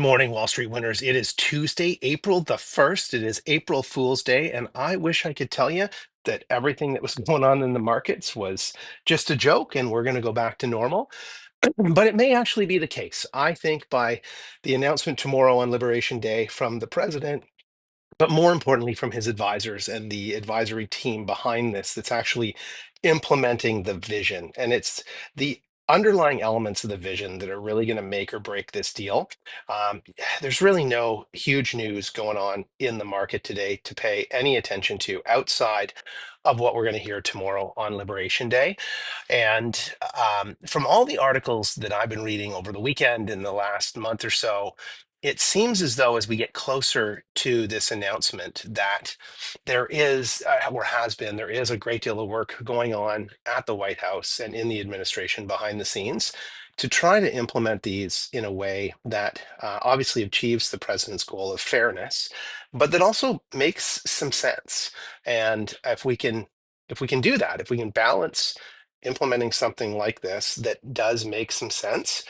Morning, Wall Street winners. It is Tuesday, April the 1st. It is April Fool's Day, and I wish I could tell you that everything that was going on in the markets was just a joke and we're going to go back to normal. But it may actually be the case. I think by the announcement tomorrow on Liberation Day from the president, but more importantly from his advisors and the advisory team behind this that's actually implementing the vision, and it's the underlying elements of the vision that are really going to make or break this deal. um, there's really no huge news going on in the market today to pay any attention to outside of what we're going to hear tomorrow on Liberation Day. And from all the articles that I've been reading over the weekend in the last month or so, it seems as though as we get closer to this announcement that there is, or has been, there is a great deal of work going on at the White House and in the administration behind the scenes to try to implement these in a way that obviously achieves the president's goal of fairness, but that also makes some sense. And if we can do that, if we can balance implementing something like this that does make some sense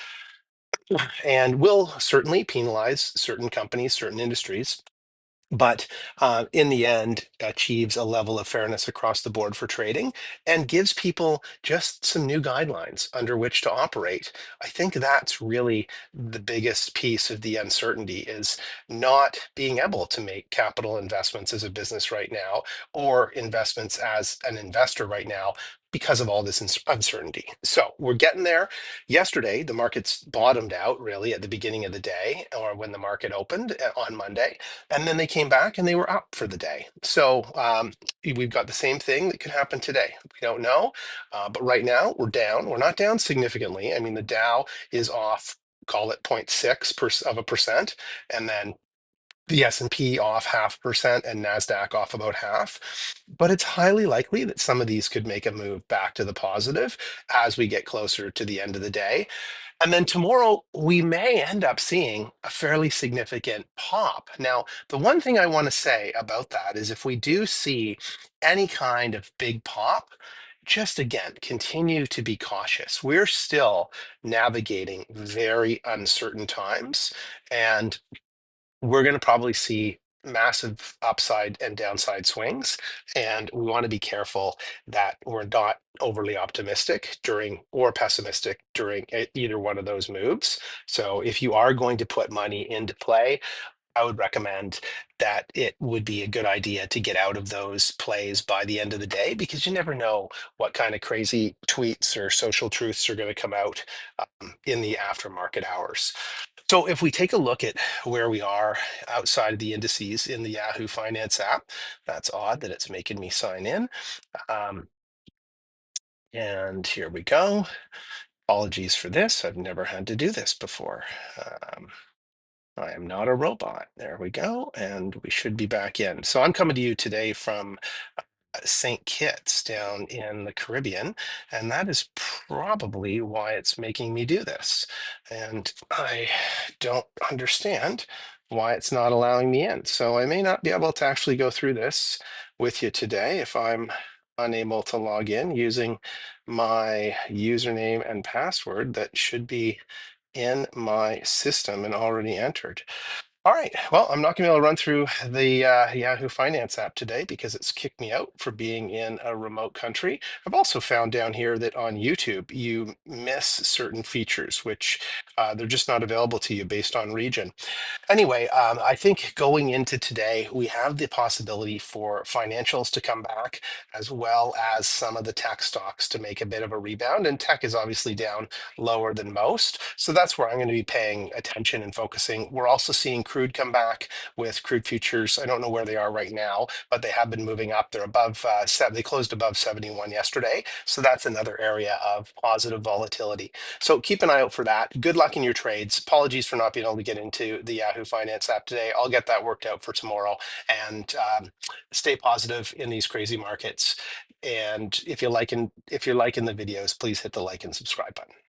and will certainly penalize certain companies, certain industries, but in the end achieves a level of fairness across the board for trading and gives people just some new guidelines under which to operate. I think that's really the biggest piece of the uncertainty is not being able to make capital investments as a business right now or investments as an investor right now because of all this uncertainty. So we're getting there. Yesterday, the markets bottomed out really at the beginning of the day or when the market opened on Monday, and then they came back and they were up for the day. So we've got the same thing that could happen today. We don't know, but right now we're down. We're not down significantly. I mean, the Dow is off, call it zero point 0.6 of a percent, and then the S&P off 0.5% and Nasdaq off about half. But it's highly likely that some of these could make a move back to the positive as we get closer to the end of the day. And then tomorrow, we may end up seeing a fairly significant pop. Now, the one thing I want to say about that is if we do see any kind of big pop, just again, continue to be cautious. We're still navigating very uncertain times, and we're going to probably see massive upside and downside swings. And we want to be careful that we're not overly optimistic during or pessimistic during either one of those moves. So if you are going to put money into play, I would recommend that it would be a good idea to get out of those plays by the end of the day because you never know what kind of crazy tweets or social truths are going to come out in the aftermarket hours. So if we take a look at where we are outside of the indices in the Yahoo Finance app, that's odd that it's making me sign in. Um, and here we go. Apologies for this. I've never had to do this before. Um, I am not a robot. There we go. And we should be back in. So I'm coming to you today from St. Kitts down in the Caribbean, and that is probably why it's making me do this. And I don't understand why it's not allowing me in. So I may not be able to actually go through this with you today if I'm unable to log in using my username and password that should be in my system and already entered. All right. Well, I'm not going to be able to run through the Yahoo Finance app today because it's kicked me out for being in a remote country. I've also found down here that on YouTube, you miss certain features, which they're just not available to you based on region. Anyway, I think going into today, we have the possibility for financials to come back, as well as some of the tech stocks to make a bit of a rebound. And tech is obviously down lower than most. So that's where I'm going to be paying attention and focusing. We're also seeing crude come back with crude futures. I don't know where they are right now, but they have been moving up. They're above, they closed above 71 yesterday. So that's another area of positive volatility. So keep an eye out for that. Good luck in your trades. Apologies for not being able to get into the Yahoo Finance app today. I'll get that worked out for tomorrow and stay positive in these crazy markets. And if you're liking the videos, please hit the like and subscribe button.